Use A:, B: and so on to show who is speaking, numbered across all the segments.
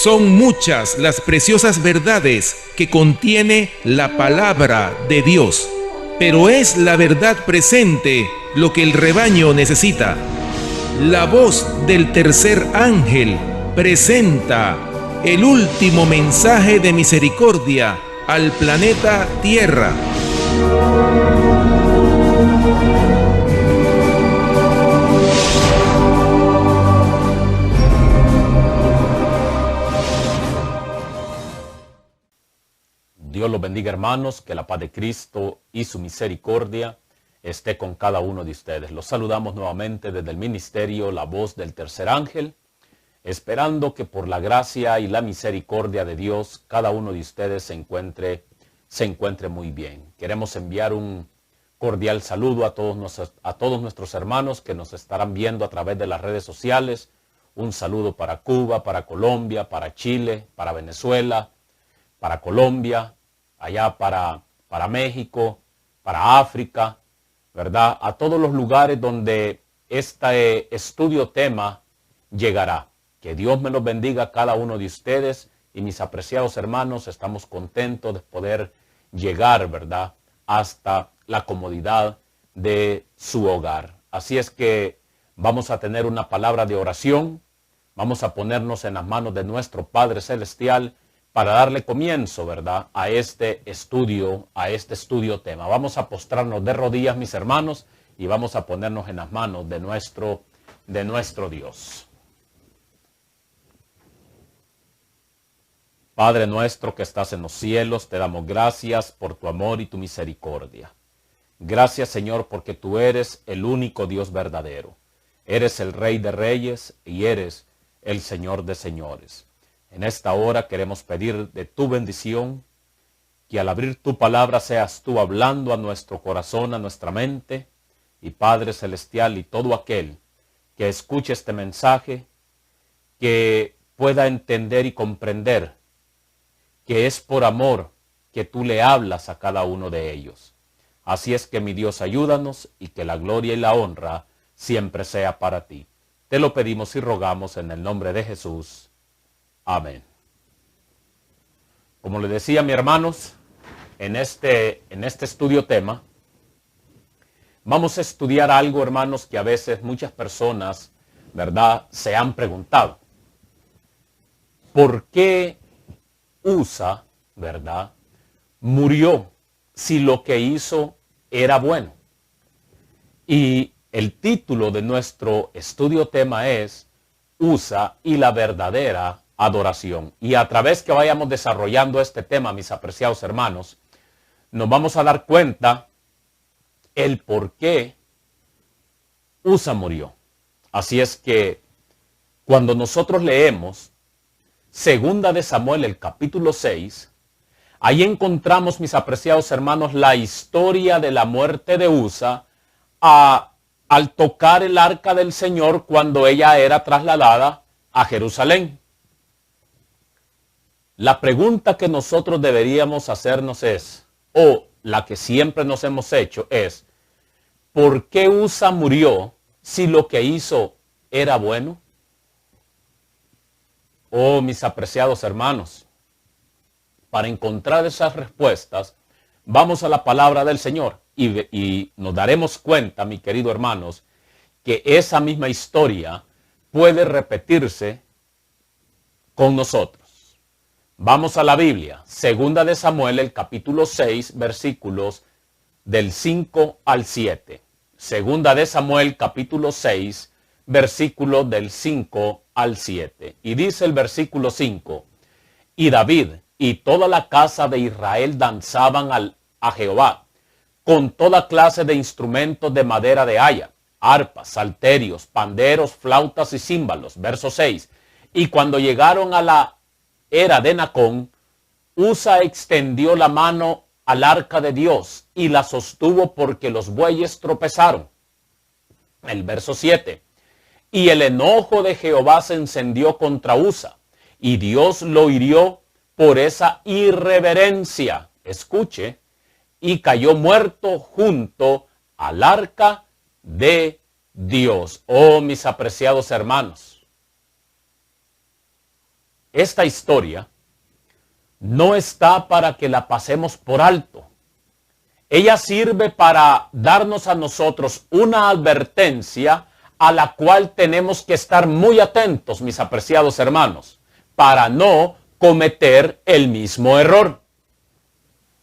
A: Son muchas las preciosas verdades que contiene la palabra de Dios, pero es la verdad presente lo que el rebaño necesita. La voz del tercer ángel presenta el último mensaje de misericordia al planeta Tierra.
B: Dios los bendiga, hermanos, que la paz de Cristo y su misericordia esté con cada uno de ustedes. Los saludamos nuevamente desde el ministerio La Voz del Tercer Ángel, esperando que por la gracia y la misericordia de Dios cada uno de ustedes se encuentre muy bien. Queremos enviar un cordial saludo a todos nuestros hermanos que nos estarán viendo a través de las redes sociales. Un saludo para Cuba, para Colombia, para Chile, para Venezuela, para Colombia, allá para México, para África, ¿verdad? A todos los lugares donde este estudio tema llegará. Que Dios me los bendiga a cada uno de ustedes y mis apreciados hermanos, estamos contentos de poder llegar, ¿verdad?, hasta la comodidad de su hogar. Así es que vamos a tener una palabra de oración, vamos a ponernos en las manos de nuestro Padre Celestial para darle comienzo, ¿verdad?, a este estudio tema. Vamos a postrarnos de rodillas, mis hermanos, y vamos a ponernos en las manos de nuestro Dios. Padre nuestro que estás en los cielos, te damos gracias por tu amor y tu misericordia. Gracias, Señor, porque tú eres el único Dios verdadero. Eres el Rey de Reyes y eres el Señor de Señores. En esta hora queremos pedir de tu bendición, que al abrir tu palabra seas tú hablando a nuestro corazón, a nuestra mente, y Padre Celestial, y todo aquel que escuche este mensaje, que pueda entender y comprender que es por amor que tú le hablas a cada uno de ellos. Así es que, mi Dios, ayúdanos y que la gloria y la honra siempre sea para ti. Te lo pedimos y rogamos en el nombre de Jesús. Amén. Como les decía, mis hermanos, en este estudio tema, vamos a estudiar algo, hermanos, que a veces muchas personas, ¿verdad?, se han preguntado. ¿Por qué Usa, ¿verdad?, murió si lo que hizo era bueno? Y el título de nuestro estudio tema es Usa y la verdadera adoración. Y a través que vayamos desarrollando este tema, mis apreciados hermanos, nos vamos a dar cuenta el por qué Usa murió. Así es que cuando nosotros leemos Segunda de Samuel, el capítulo 6, ahí encontramos, mis apreciados hermanos, la historia de la muerte de Usa al tocar el arca del Señor cuando ella era trasladada a Jerusalén. La pregunta que nosotros deberíamos hacernos es, o la que siempre nos hemos hecho es, ¿por qué Usa murió si lo que hizo era bueno? Oh, mis apreciados hermanos, para encontrar esas respuestas, vamos a la palabra del Señor y nos daremos cuenta, mis queridos hermanos, que esa misma historia puede repetirse con nosotros. Vamos a la Biblia, Segunda de Samuel, el capítulo 6, versículos del 5 al 7. Segunda de Samuel, capítulo 6, versículo del 5 al 7. Y dice el versículo 5, y David y toda la casa de Israel danzaban a Jehová, con toda clase de instrumentos de madera de haya, arpas, salterios, panderos, flautas y címbalos. Verso 6, y cuando llegaron a la era de Nacón, Usa extendió la mano al arca de Dios y la sostuvo porque los bueyes tropezaron. El verso 7, y el enojo de Jehová se encendió contra Usa, y Dios lo hirió por esa irreverencia. Escuche, y cayó muerto junto al arca de Dios. Oh, mis apreciados hermanos, esta historia no está para que la pasemos por alto. Ella sirve para darnos a nosotros una advertencia a la cual tenemos que estar muy atentos, mis apreciados hermanos, para no cometer el mismo error.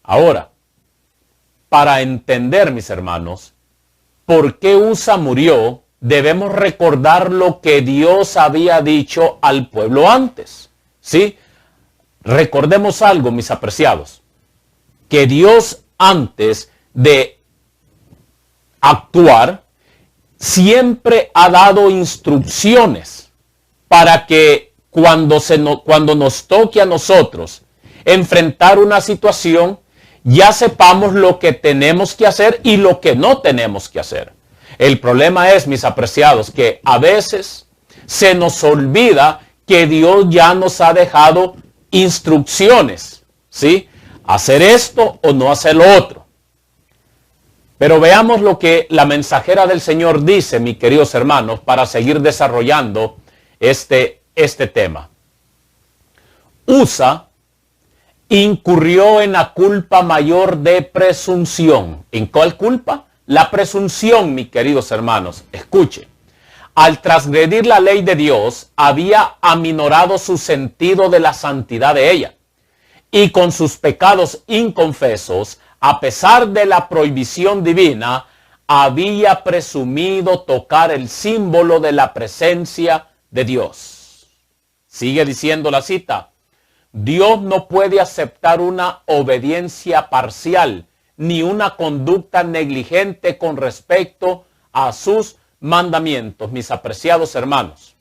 B: Ahora, para entender, mis hermanos, por qué Usa murió, debemos recordar lo que Dios había dicho al pueblo antes. ¿Sí? Recordemos algo, mis apreciados, que Dios antes de actuar siempre ha dado instrucciones para que cuando nos toque a nosotros enfrentar una situación, ya sepamos lo que tenemos que hacer y lo que no tenemos que hacer. El problema es, mis apreciados, que a veces se nos olvida que Dios ya nos ha dejado instrucciones, ¿sí? Hacer esto o no hacer lo otro. Pero veamos lo que la mensajera del Señor dice, mis queridos hermanos, para seguir desarrollando este tema. Usa incurrió en la culpa mayor de presunción. ¿En cuál culpa? La presunción, mis queridos hermanos. Escuche. Al transgredir la ley de Dios, había aminorado su sentido de la santidad de ella. Y con sus pecados inconfesos, a pesar de la prohibición divina, había presumido tocar el símbolo de la presencia de Dios. Sigue diciendo la cita. Dios no puede aceptar una obediencia parcial ni una conducta negligente con respecto a sus mandamientos, mis apreciados hermanos.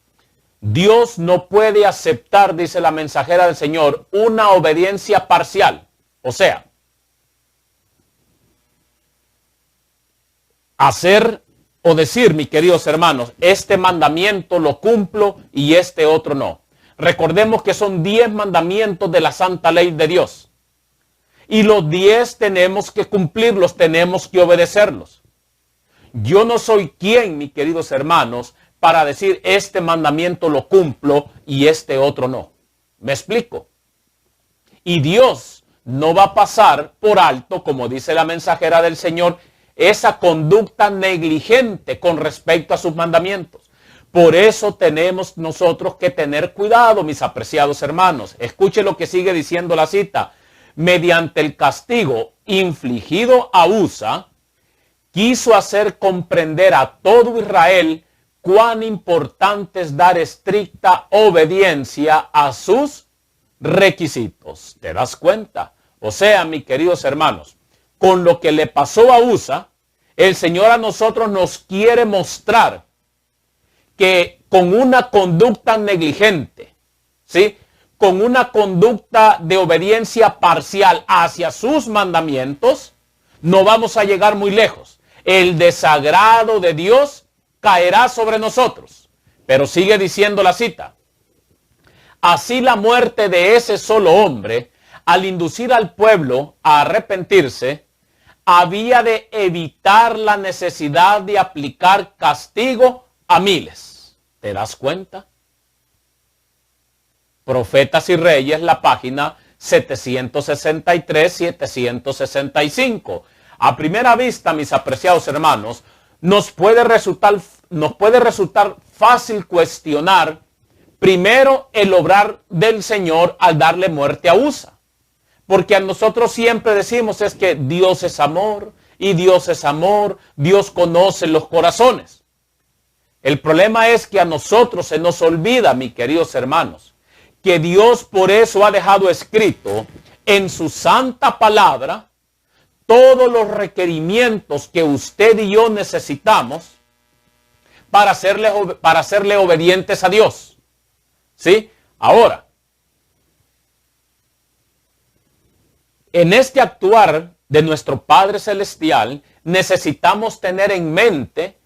B: Dios no puede aceptar, dice la mensajera del Señor, una obediencia parcial. O sea, hacer o decir, mis queridos hermanos, este mandamiento lo cumplo y este otro no. Recordemos que son 10 mandamientos de la santa ley de Dios. Y los 10 tenemos que cumplirlos, tenemos que obedecerlos. Yo no soy quien, mis queridos hermanos, para decir este mandamiento lo cumplo y este otro no. ¿Me explico? Y Dios no va a pasar por alto, como dice la mensajera del Señor, esa conducta negligente con respecto a sus mandamientos. Por eso tenemos nosotros que tener cuidado, mis apreciados hermanos. Escuche lo que sigue diciendo la cita. Mediante el castigo infligido a Usa, quiso hacer comprender a todo Israel cuán importante es dar estricta obediencia a sus requisitos. ¿Te das cuenta? O sea, mis queridos hermanos, con lo que le pasó a Usa, el Señor a nosotros nos quiere mostrar que con una conducta negligente, ¿sí?, con una conducta de obediencia parcial hacia sus mandamientos, no vamos a llegar muy lejos. El desagrado de Dios caerá sobre nosotros. Pero sigue diciendo la cita. Así la muerte de ese solo hombre, al inducir al pueblo a arrepentirse, había de evitar la necesidad de aplicar castigo a miles. ¿Te das cuenta? Profetas y Reyes, la página 763-765. A primera vista, mis apreciados hermanos, nos puede resultar fácil cuestionar primero el obrar del Señor al darle muerte a Usa. Porque a nosotros siempre decimos es que Dios es amor y Dios es amor, Dios conoce los corazones. El problema es que a nosotros se nos olvida, mis queridos hermanos, que Dios por eso ha dejado escrito en su santa palabra todos los requerimientos que usted y yo necesitamos para serle obedientes a Dios. ¿Sí? Ahora, en este actuar de nuestro Padre Celestial, necesitamos tener en mente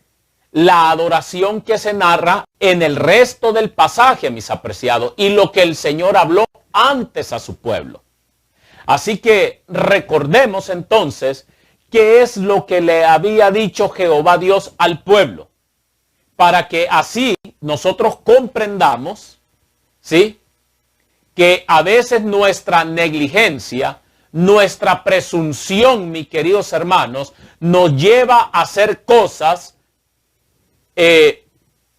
B: la adoración que se narra en el resto del pasaje, mis apreciados, y lo que el Señor habló antes a su pueblo. Así que recordemos entonces qué es lo que le había dicho Jehová Dios al pueblo, para que así nosotros comprendamos, ¿sí?, que a veces nuestra negligencia, nuestra presunción, mis queridos hermanos, nos lleva a hacer cosas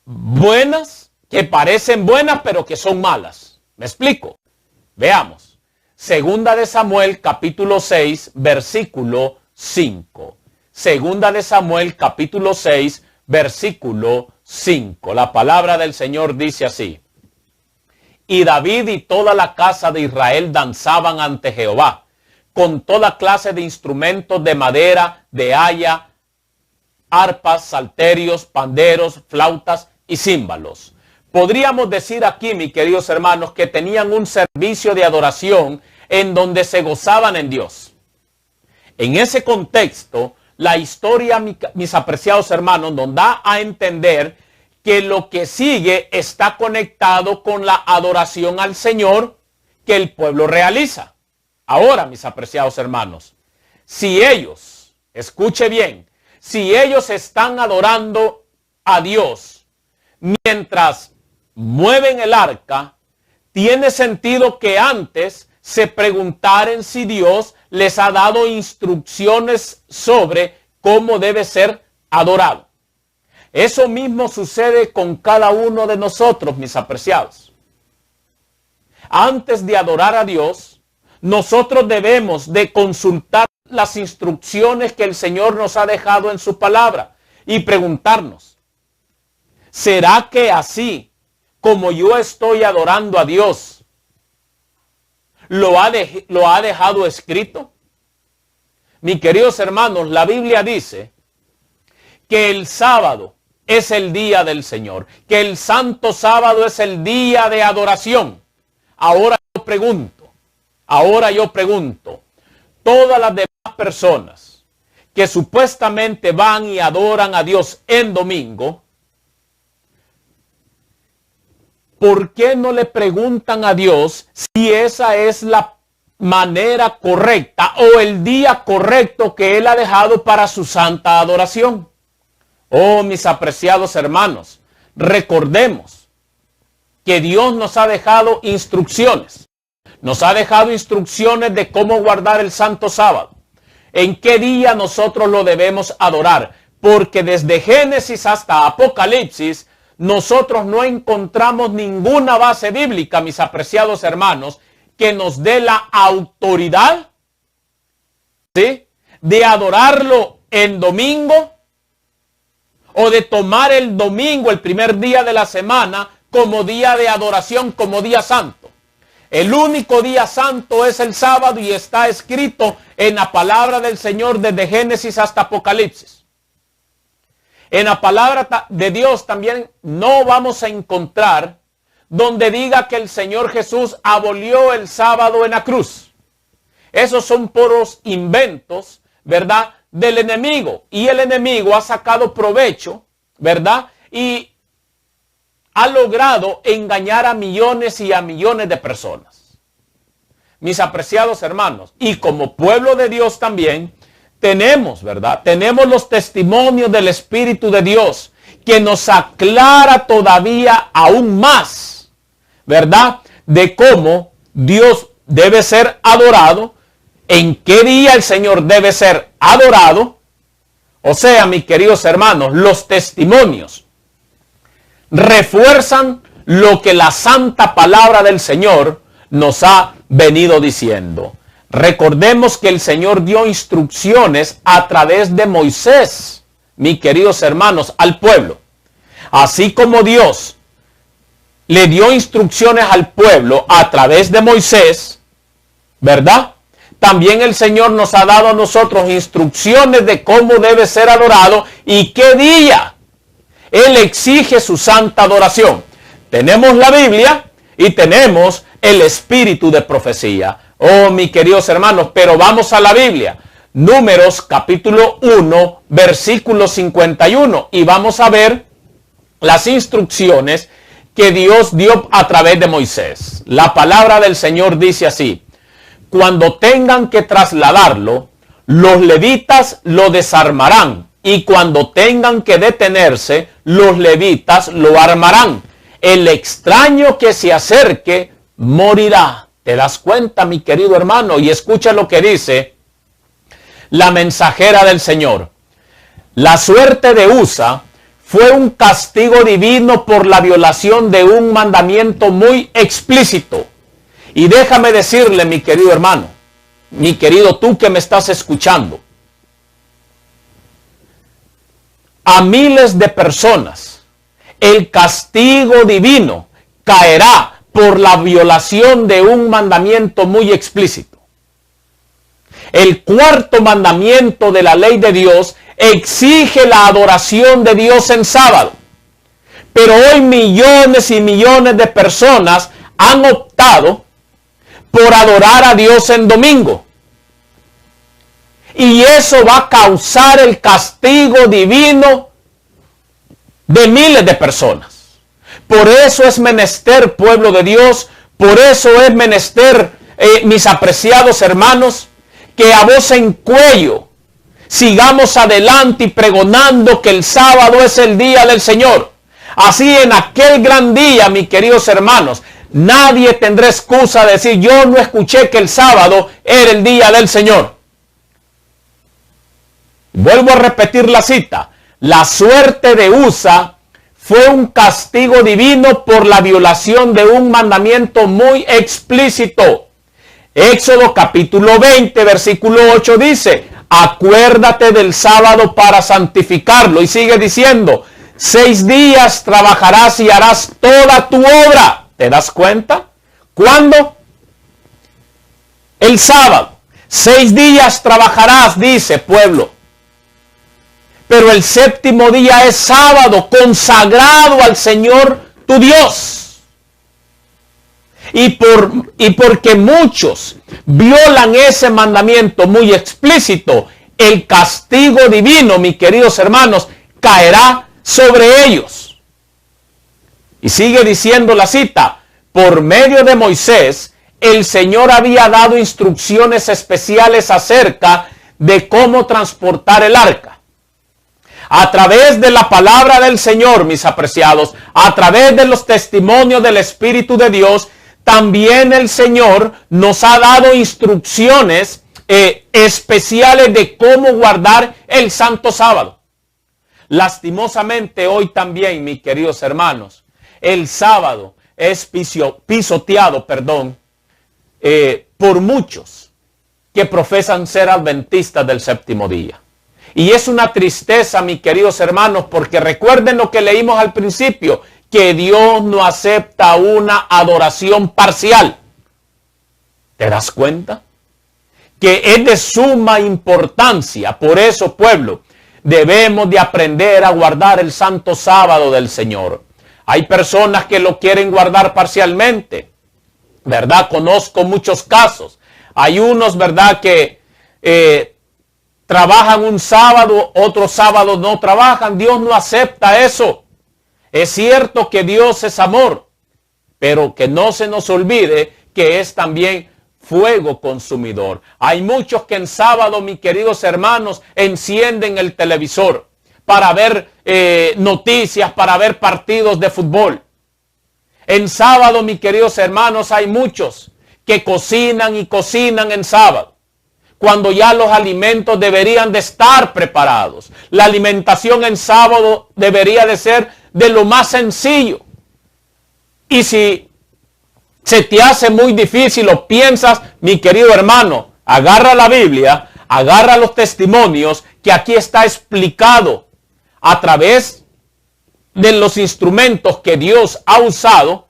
B: buenas, que parecen buenas, pero que son malas. ¿Me explico? Veamos. Segunda de Samuel, capítulo 6, versículo 5. Segunda de Samuel, capítulo 6, versículo 5. La palabra del Señor dice así: y David y toda la casa de Israel danzaban ante Jehová, con toda clase de instrumentos de madera, de haya, arpas, salterios, panderos, flautas y címbalos. Podríamos decir aquí, mis queridos hermanos, que tenían un servicio de adoración en donde se gozaban en Dios. En ese contexto, la historia, mis apreciados hermanos, nos da a entender que lo que sigue está conectado con la adoración al Señor que el pueblo realiza. Ahora, mis apreciados hermanos, si ellos, escuche bien, si ellos están adorando a Dios mientras mueven el arca, tiene sentido que antes se preguntaran si Dios les ha dado instrucciones sobre cómo debe ser adorado. Eso mismo sucede con cada uno de nosotros, mis apreciados. Antes de adorar a Dios, nosotros debemos de consultar las instrucciones que el Señor nos ha dejado en su palabra y preguntarnos, ¿será que así como yo estoy adorando a Dios, lo ha dejado escrito? Mis queridos hermanos, la Biblia dice que el sábado es el día del Señor, que el santo sábado es el día de adoración. Ahora yo pregunto, todas las demás personas que supuestamente van y adoran a Dios en domingo, ¿por qué no le preguntan a Dios si esa es la manera correcta o el día correcto que Él ha dejado para su santa adoración? Oh, mis apreciados hermanos, recordemos que Dios nos ha dejado instrucciones. Nos ha dejado instrucciones de cómo guardar el santo sábado. En qué día nosotros lo debemos adorar. Porque desde Génesis hasta Apocalipsis, nosotros no encontramos ninguna base bíblica, mis apreciados hermanos, que nos dé la autoridad, ¿sí?, de adorarlo en domingo o de tomar el domingo, el primer día de la semana, como día de adoración, como día santo. El único día santo es el sábado y está escrito en la palabra del Señor desde Génesis hasta Apocalipsis. En la palabra de Dios también no vamos a encontrar donde diga que el Señor Jesús abolió el sábado en la cruz. Esos son puros inventos, ¿verdad?, del enemigo. Y el enemigo ha sacado provecho, ¿verdad?, y ha logrado engañar a millones y a millones de personas. Mis apreciados hermanos, y como pueblo de Dios también, tenemos, ¿verdad?, tenemos los testimonios del Espíritu de Dios que nos aclara todavía aún más, ¿verdad?, de cómo Dios debe ser adorado, en qué día el Señor debe ser adorado. O sea, mis queridos hermanos, los testimonios refuerzan lo que la santa palabra del Señor nos ha venido diciendo. Recordemos que el Señor dio instrucciones a través de Moisés, mis queridos hermanos, al pueblo. Así como Dios le dio instrucciones al pueblo a través de Moisés, ¿verdad?, también el Señor nos ha dado a nosotros instrucciones de cómo debe ser adorado y qué día Él exige su santa adoración. Tenemos la Biblia y tenemos el espíritu de profecía. Oh, mis queridos hermanos, pero vamos a la Biblia. Números capítulo 1, versículo 51. Y vamos a ver las instrucciones que Dios dio a través de Moisés. La palabra del Señor dice así: cuando tengan que trasladarlo, los levitas lo desarmarán, y cuando tengan que detenerse, los levitas lo armarán. El extraño que se acerque morirá. ¿Te das cuenta, mi querido hermano? Y escucha lo que dice la mensajera del Señor. La suerte de Usa fue un castigo divino por la violación de un mandamiento muy explícito. Y déjame decirle, mi querido hermano, mi querido tú que me estás escuchando, a miles de personas el castigo divino caerá por la violación de un mandamiento muy explícito. El cuarto mandamiento de la ley de Dios exige la adoración de Dios en sábado. Pero hoy millones y millones de personas han optado por adorar a Dios en domingo. Y eso va a causar el castigo divino de miles de personas. Por eso es menester, pueblo de Dios, por eso es menester, mis apreciados hermanos, que a voz en cuello sigamos adelante y pregonando que el sábado es el día del Señor. Así en aquel gran día, mis queridos hermanos, nadie tendrá excusa de decir: yo no escuché que el sábado era el día del Señor. Vuelvo a repetir la cita. La suerte de Usa fue un castigo divino por la violación de un mandamiento muy explícito. Éxodo capítulo 20, versículo 8 dice: acuérdate del sábado para santificarlo. Y sigue diciendo: 6 días trabajarás y harás toda tu obra. ¿Te das cuenta? ¿Cuándo? El sábado. 6 días trabajarás, dice pueblo. Pero el séptimo día es sábado, consagrado al Señor tu Dios. Y porque muchos violan ese mandamiento muy explícito, el castigo divino, mis queridos hermanos, caerá sobre ellos. Y sigue diciendo la cita: por medio de Moisés, el Señor había dado instrucciones especiales acerca de cómo transportar el arca. A través de la palabra del Señor, mis apreciados, a través de los testimonios del Espíritu de Dios, también el Señor nos ha dado instrucciones especiales de cómo guardar el santo sábado. Lastimosamente hoy también, mis queridos hermanos, el sábado es pisoteado, por muchos que profesan ser adventistas del séptimo día. Y es una tristeza, mis queridos hermanos, porque recuerden lo que leímos al principio, que Dios no acepta una adoración parcial. ¿Te das cuenta? Que es de suma importancia. Por eso, pueblo, debemos de aprender a guardar el santo sábado del Señor. Hay personas que lo quieren guardar parcialmente, ¿verdad? Conozco muchos casos. Hay unos, ¿verdad?, que trabajan un sábado, otro sábado no trabajan. Dios no acepta eso. Es cierto que Dios es amor, pero que no se nos olvide que es también fuego consumidor. Hay muchos que en sábado, mis queridos hermanos, encienden el televisor para ver noticias, para ver partidos de fútbol. En sábado, mis queridos hermanos, hay muchos que cocinan y cocinan en sábado, cuando ya los alimentos deberían de estar preparados. La alimentación en sábado debería de ser de lo más sencillo. Y si se te hace muy difícil o piensas, mi querido hermano, agarra la Biblia, agarra los testimonios que aquí está explicado a través de los instrumentos que Dios ha usado.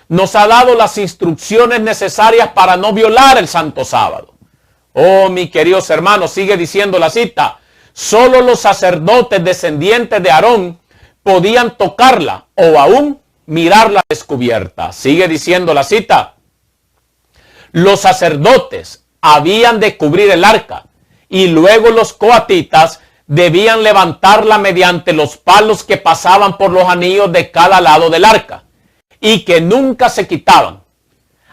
B: Nos ha dado las instrucciones necesarias para no violar el santo sábado. Oh, mis queridos hermanos, sigue diciendo la cita: solo los sacerdotes descendientes de Aarón podían tocarla o aún mirarla descubierta. Sigue diciendo la cita: los sacerdotes habían de cubrir el arca y luego los coatitas debían levantarla mediante los palos que pasaban por los anillos de cada lado del arca y que nunca se quitaban.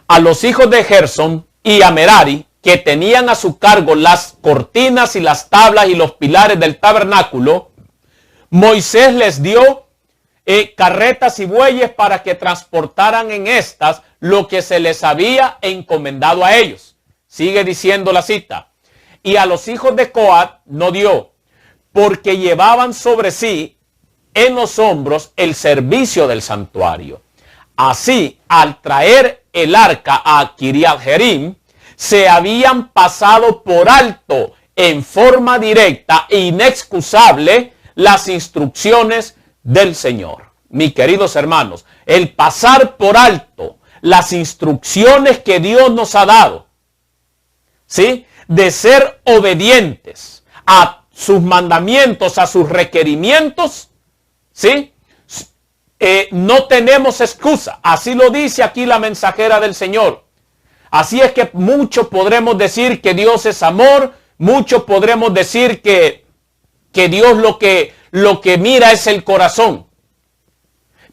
B: A los hijos de Gersón y a Merari, que tenían a su cargo las cortinas y las tablas y los pilares del tabernáculo, Moisés les dio carretas y bueyes para que transportaran en estas lo que se les había encomendado a ellos. Sigue diciendo la cita. Y a los hijos de Coat no dio, porque llevaban sobre sí en los hombros el servicio del santuario. Así, al traer el arca a Kiriat Jearim, se habían pasado por alto en forma directa e inexcusable las instrucciones del Señor. Mis queridos hermanos, el pasar por alto las instrucciones que Dios nos ha dado, ¿sí?, de ser obedientes a sus mandamientos, a sus requerimientos, ¿sí?, no tenemos excusa. Así lo dice aquí la mensajera del Señor. Así es que mucho podremos decir que Dios es amor, mucho podremos decir que Dios lo que mira es el corazón.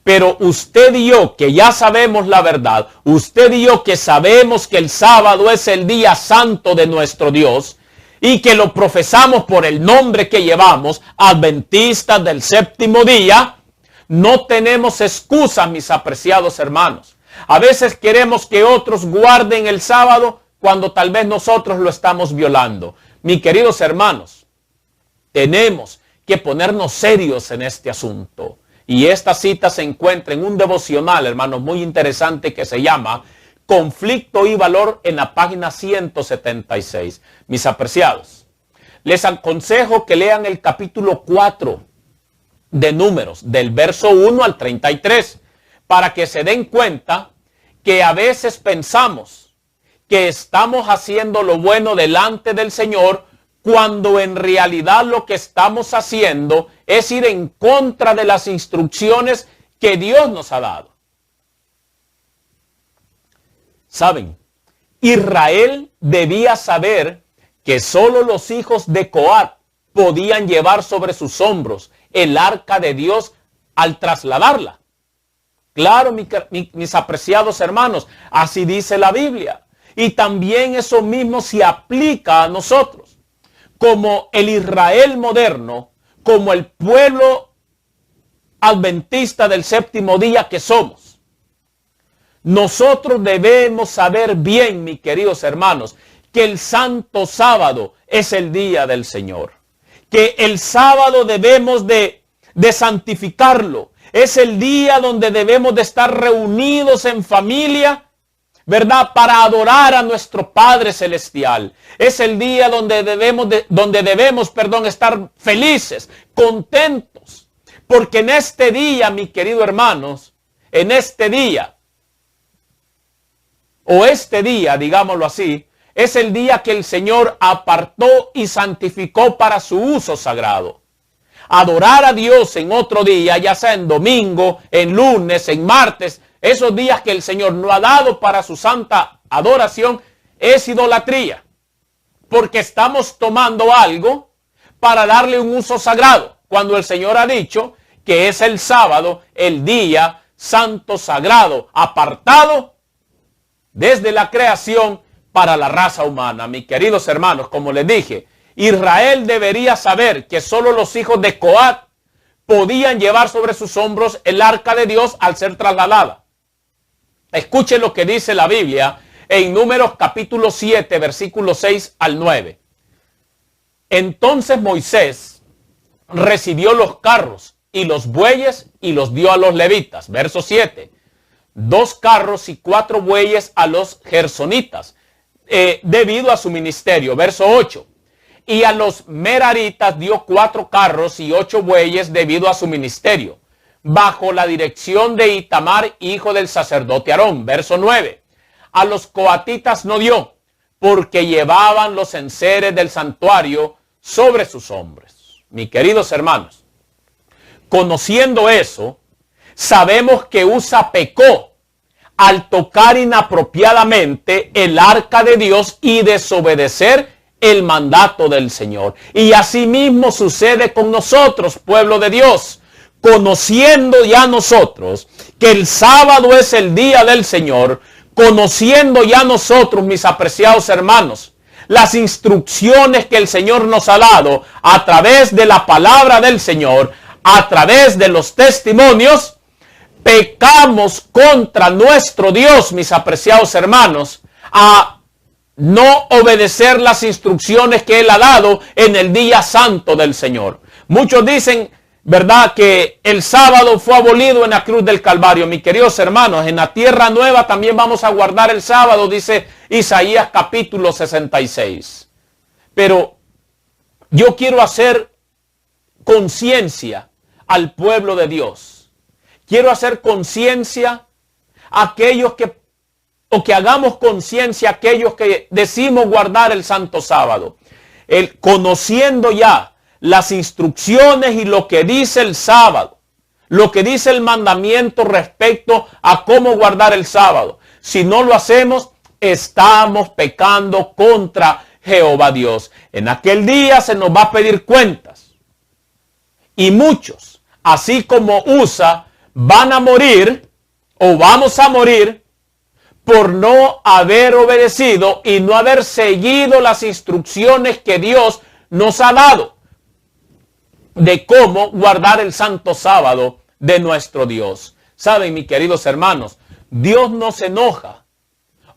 B: Pero usted y yo, que ya sabemos la verdad, usted y yo que sabemos que el sábado es el día santo de nuestro Dios y que lo profesamos por el nombre que llevamos, adventistas del séptimo día, no tenemos excusas, mis apreciados hermanos. A veces queremos que otros guarden el sábado cuando tal vez nosotros lo estamos violando. Mis queridos hermanos, tenemos que ponernos serios en este asunto. Y esta cita se encuentra en un devocional, hermanos, muy interesante que se llama Conflicto y Valor en la página 176. Mis apreciados, les aconsejo que lean el capítulo 4 de Números, del verso 1 al 33, para que se den cuenta que a veces pensamos que estamos haciendo lo bueno delante del Señor, cuando en realidad lo que estamos haciendo es ir en contra de las instrucciones que Dios nos ha dado. ¿Saben? Israel debía saber que solo los hijos de Coat podían llevar sobre sus hombros el arca de Dios al trasladarla. Claro, mis apreciados hermanos, así dice la Biblia. Y también eso mismo se aplica a nosotros. Como el Israel moderno, como el pueblo adventista del séptimo día que somos, nosotros debemos saber bien, mis queridos hermanos, que el santo sábado es el día del Señor. Que el sábado debemos de santificarlo. Es el día donde debemos de estar reunidos en familia, ¿verdad?, para adorar a nuestro Padre Celestial. Es el día donde debemos estar felices, contentos. Porque en este día, mis queridos hermanos, en este día, digámoslo así, es el día que el Señor apartó y santificó para su uso sagrado. Adorar a Dios en otro día, ya sea en domingo, en lunes, en martes, esos días que el Señor no ha dado para su santa adoración, es idolatría. Porque estamos tomando algo para darle un uso sagrado, cuando el Señor ha dicho que es el sábado, el día santo sagrado, apartado desde la creación para la raza humana. Mis queridos hermanos, como les dije, Israel debería saber que solo los hijos de Coat podían llevar sobre sus hombros el arca de Dios al ser trasladada. Escuchen lo que dice la Biblia en Números capítulo 7, versículos 6 al 9. Entonces Moisés recibió los carros y los bueyes y los dio a los levitas. Verso 7. 2 carros y 4 bueyes a los gersonitas, debido a su ministerio. Verso 8. Y a los meraritas dio 4 carros y 8 bueyes debido a su ministerio, bajo la dirección de Itamar, hijo del sacerdote Aarón. Verso 9. A los coatitas no dio, porque llevaban los enseres del santuario sobre sus hombros. Mis queridos hermanos, conociendo eso, sabemos que Usa pecó al tocar inapropiadamente el arca de Dios y desobedecer el mandato del Señor. Y asimismo sucede con nosotros, pueblo de Dios, conociendo ya nosotros que el sábado es el día del Señor, conociendo ya nosotros, mis apreciados hermanos, las instrucciones que el Señor nos ha dado a través de la palabra del Señor, a través de los testimonios, pecamos contra nuestro Dios, mis apreciados hermanos, a no obedecer las instrucciones que Él ha dado en el día santo del Señor. Muchos dicen, ¿verdad?, que el sábado fue abolido en la cruz del Calvario. Mis queridos hermanos, en la tierra nueva también vamos a guardar el sábado, dice Isaías capítulo 66. Pero yo quiero hacer conciencia al pueblo de Dios. Quiero hacer conciencia a aquellos que hagamos conciencia a aquellos que decimos guardar el santo sábado. Conociendo ya las instrucciones y lo que dice el sábado, lo que dice el mandamiento respecto a cómo guardar el sábado. Si no lo hacemos, estamos pecando contra Jehová Dios. En aquel día se nos va a pedir cuentas. Y muchos, así como Usa, van a morir o vamos a morir por no haber obedecido y no haber seguido las instrucciones que Dios nos ha dado de cómo guardar el santo sábado de nuestro Dios. Saben, mis queridos hermanos, Dios no se enoja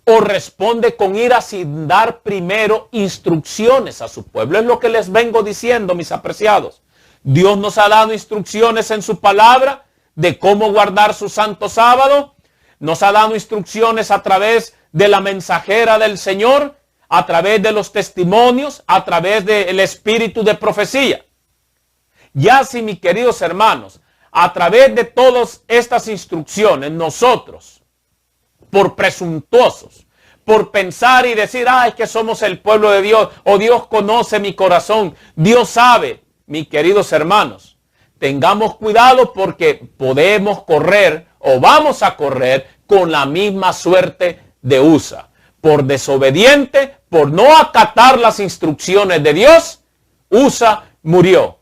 B: o responde con ira sin dar primero instrucciones a su pueblo. Es lo que les vengo diciendo, mis apreciados. Dios nos ha dado instrucciones en su palabra de cómo guardar su santo sábado. Nos ha dado instrucciones a través de la mensajera del Señor, a través de los testimonios, a través del espíritu de profecía. Ya si, mis queridos hermanos, a través de todas estas instrucciones, nosotros, por presuntuosos, por pensar y decir, es que somos el pueblo de Dios, o Dios conoce mi corazón, Dios sabe, mis queridos hermanos, tengamos cuidado porque podemos correr o vamos a correr con la misma suerte de Usa. Por desobediente, por no acatar las instrucciones de Dios, Usa murió.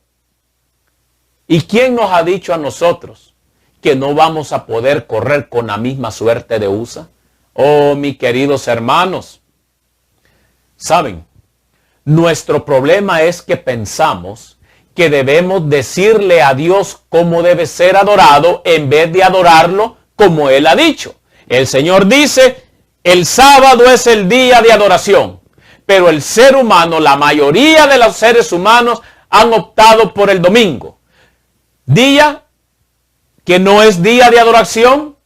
B: ¿Y quién nos ha dicho a nosotros que no vamos a poder correr con la misma suerte de Usa? Oh, mis queridos hermanos, ¿saben? Nuestro problema es que pensamos que debemos decirle a Dios cómo debe ser adorado en vez de adorarlo como Él ha dicho. El Señor dice, el sábado es el día de adoración, pero el ser humano, la mayoría de los seres humanos han optado por el domingo. Día que no es día de adoración,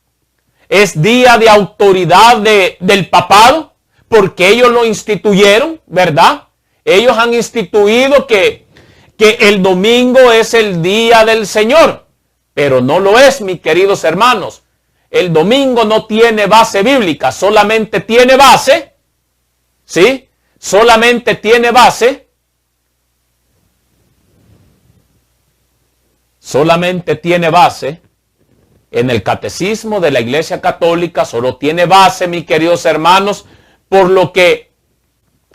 B: es día de autoridad del papado, porque ellos lo instituyeron, ¿verdad? Ellos han instituido que el domingo es el día del Señor, pero no lo es, mis queridos hermanos. El domingo no tiene base bíblica, solamente tiene base, ¿sí? Solamente tiene base en el catecismo de la Iglesia Católica, solo tiene base, mis queridos hermanos, por lo que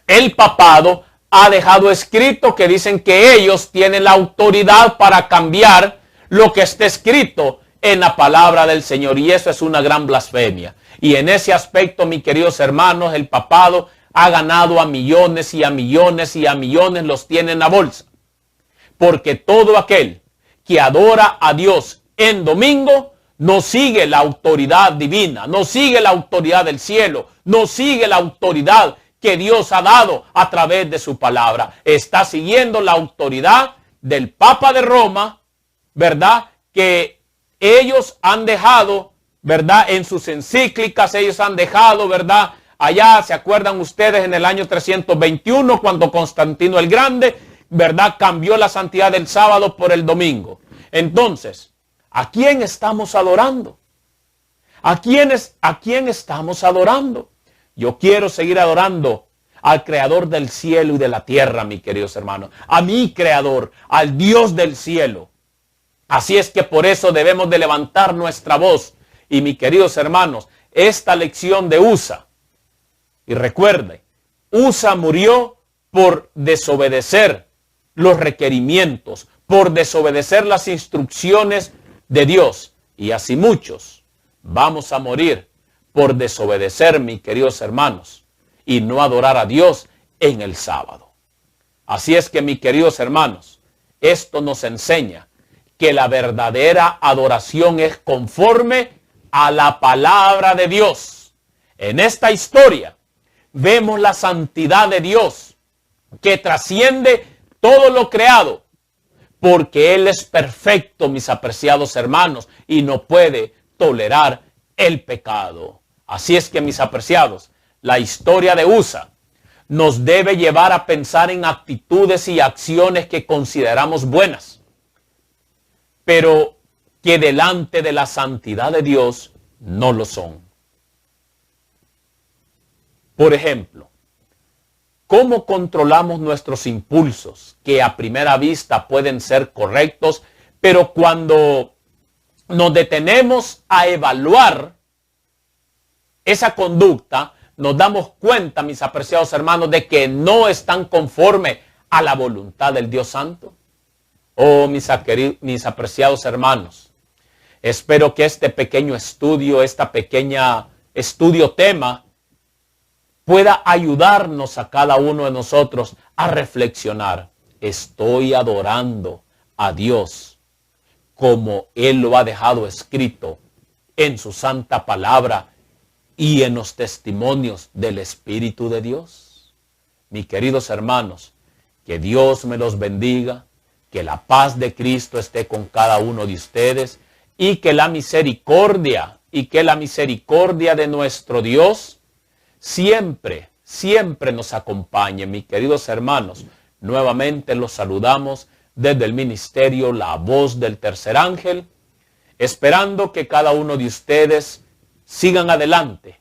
B: el papado ha dejado escrito, que dicen que ellos tienen la autoridad para cambiar lo que está escrito en la palabra del Señor, y eso es una gran blasfemia. Y en ese aspecto, mis queridos hermanos, el papado ha ganado a millones y a millones y a millones, los tiene en la bolsa, porque todo aquel que adora a Dios en domingo no sigue la autoridad divina, no sigue la autoridad del cielo, no sigue la autoridad que Dios ha dado a través de su palabra. Está siguiendo la autoridad del Papa de Roma, ¿verdad? Que ellos han dejado, ¿verdad? En sus encíclicas, ellos han dejado, ¿verdad? Allá, ¿se acuerdan ustedes en el año 321, cuando Constantino el Grande, ¿verdad?, cambió la santidad del sábado por el domingo? Entonces, ¿a quién estamos adorando? ¿A quién estamos adorando? Yo quiero seguir adorando al Creador del cielo y de la tierra, mis queridos hermanos. A mi Creador, al Dios del cielo. Así es que por eso debemos de levantar nuestra voz. Y mis queridos hermanos, esta lección de Usa, y recuerde, Usa murió por desobedecer los requerimientos, por desobedecer las instrucciones de Dios. Y así muchos vamos a morir por desobedecer, mis queridos hermanos, y no adorar a Dios en el sábado. Así es que, mis queridos hermanos, esto nos enseña que la verdadera adoración es conforme a la palabra de Dios. En esta historia vemos la santidad de Dios que trasciende todo lo creado, porque Él es perfecto, mis apreciados hermanos, y no puede tolerar el pecado. Así es que, mis apreciados, la historia de Usa nos debe llevar a pensar en actitudes y acciones que consideramos buenas, pero que delante de la santidad de Dios no lo son. Por ejemplo, ¿cómo controlamos nuestros impulsos que a primera vista pueden ser correctos, pero cuando nos detenemos a evaluar esa conducta, nos damos cuenta, mis apreciados hermanos, de que no están conforme a la voluntad del Dios Santo? Oh, mis apreciados hermanos, espero que este pequeño estudio, estudio tema, pueda ayudarnos a cada uno de nosotros a reflexionar. ¿Estoy adorando a Dios como Él lo ha dejado escrito en su santa palabra y en los testimonios del Espíritu de Dios? Mis queridos hermanos, que Dios me los bendiga, que la paz de Cristo esté con cada uno de ustedes y que la misericordia de nuestro Dios siempre nos acompañe. Mis queridos hermanos, nuevamente los saludamos desde el ministerio La Voz del Tercer Ángel, esperando que cada uno de ustedes sigan adelante.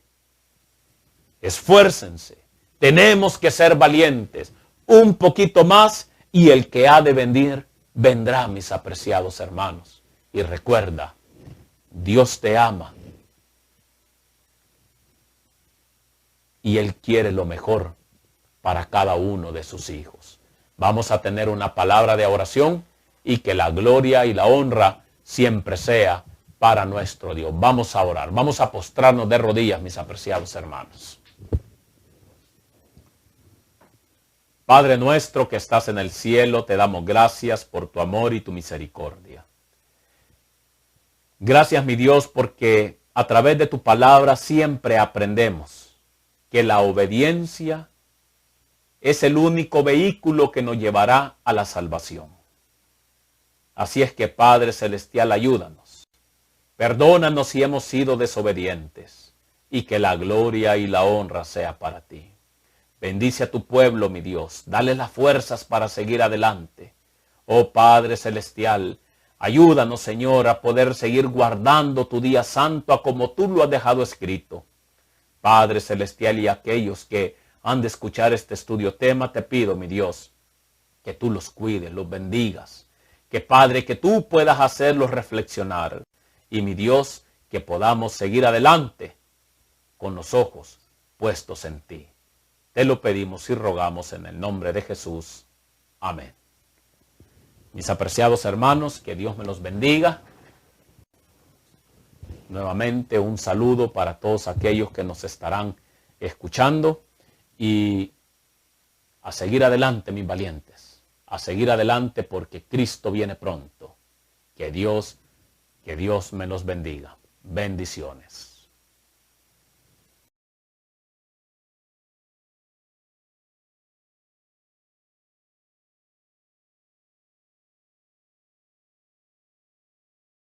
B: Esfuércense. Tenemos que ser valientes. Un poquito más y el que ha de venir vendrá, mis apreciados hermanos. Y recuerda, Dios te ama y Él quiere lo mejor para cada uno de sus hijos. Vamos a tener una palabra de oración y que la gloria y la honra siempre sea para nuestro Dios. Vamos a orar, vamos a postrarnos de rodillas, mis apreciados hermanos. Padre nuestro que estás en el cielo, te damos gracias por tu amor y tu misericordia. Gracias, mi Dios, porque a través de tu palabra siempre aprendemos que la obediencia es el único vehículo que nos llevará a la salvación. Así es que, Padre Celestial, ayúdanos. Perdónanos si hemos sido desobedientes y que la gloria y la honra sea para ti. Bendice a tu pueblo, mi Dios. Dale las fuerzas para seguir adelante. Oh Padre Celestial, ayúdanos, Señor, a poder seguir guardando tu día santo a como tú lo has dejado escrito. Padre Celestial, y aquellos que han de escuchar este estudio tema, te pido, mi Dios, que tú los cuides, los bendigas. Que, Padre, que tú puedas hacerlos reflexionar. Y, mi Dios, que podamos seguir adelante con los ojos puestos en ti. Te lo pedimos y rogamos en el nombre de Jesús. Amén. Mis apreciados hermanos, que Dios me los bendiga. Nuevamente un saludo para todos aquellos que nos estarán escuchando y a seguir adelante, mis valientes. A seguir adelante porque Cristo viene pronto. Que Dios me los bendiga. Bendiciones.